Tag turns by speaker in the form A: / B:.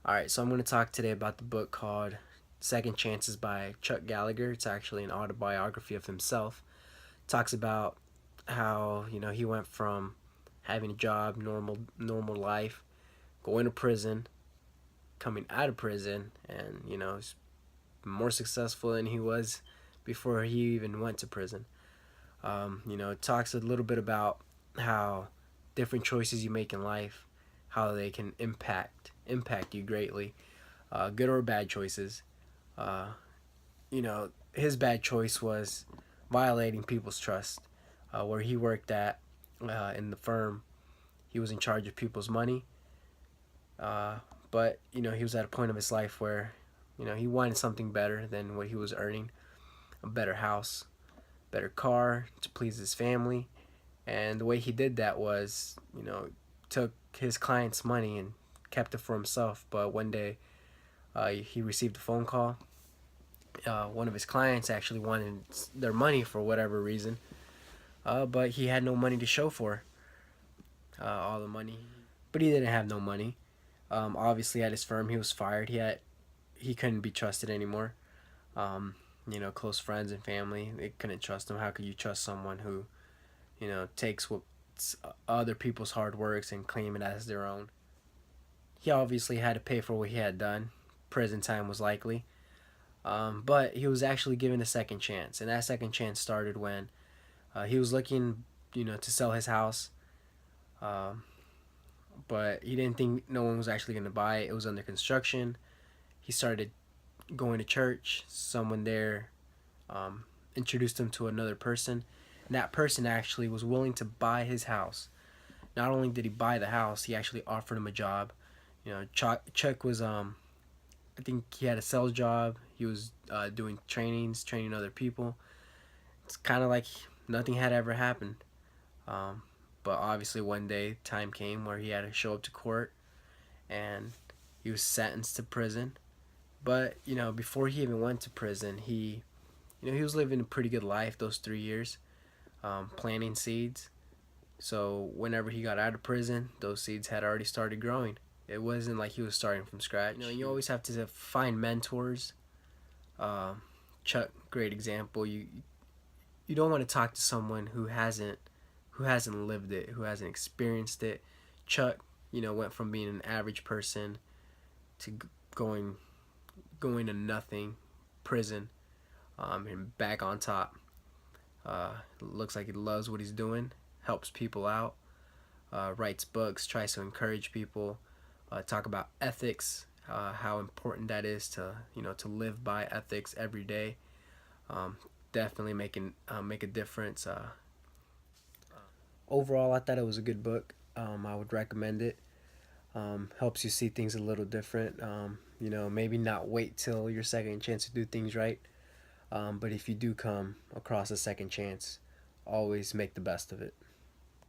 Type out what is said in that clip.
A: Alright, so I'm going to talk today about the book called Second Chances by Chuck Gallagher. It's actually an autobiography of himself. It talks about how, he went from having a job, normal life, going to prison, coming out of prison, and, he's more successful than he was before he even went to prison. It talks a little bit about how different choices you make in life, how they can impact you greatly, good or bad choices. Uh, his bad choice was violating people's trust. Where he worked at in the firm, he was in charge of people's money. Uh, but he was at a point of his life where he wanted something better than what he was earning, a better house, better car to please his family. And the way he did that was, took his client's money and kept it for himself. But one day, he received a phone call. One of his clients actually wanted their money for whatever reason, but he had no money to show for all the money. But he didn't have no money. Obviously, at his firm, he was fired. He couldn't be trusted anymore. Close friends and family, they couldn't trust him. How could you trust someone who takes what other people's hard works and claim it as their own? He obviously had to pay for what he had done. Prison time was likely. But he was actually given a second chance, and that second chance started when he was looking, to sell his house, um, but he didn't think no one was actually going to buy it. It was under construction. He started going to church. Someone there introduced him to another person, and that person actually was willing to buy his house. Not only did he buy the house, he actually offered him a job. Chuck was I think he had a sales job. He was doing trainings, training other people. It's kind of like nothing had ever happened. Um, but obviously, one day, time came where he had to show up to court, and he was sentenced to prison. But before he even went to prison, he was living a pretty good life those 3 years, planting seeds. So whenever he got out of prison, those seeds had already started growing. It wasn't like he was starting from scratch. You always have to find mentors. Uh, Chuck, great example. You don't want to talk to someone who hasn't lived it, who hasn't experienced it. Chuck, went from being an average person to going to nothing, prison, and back on top. Looks like he loves what he's doing, helps people out, writes books, tries to encourage people, talk about ethics, how important that is to to live by ethics every day. Um, Definitely make a difference. Overall, I thought it was a good book. I would recommend it. Helps you see things a little different. Maybe not wait till your second chance to do things right. But if you do come across a second chance, always make the best of it.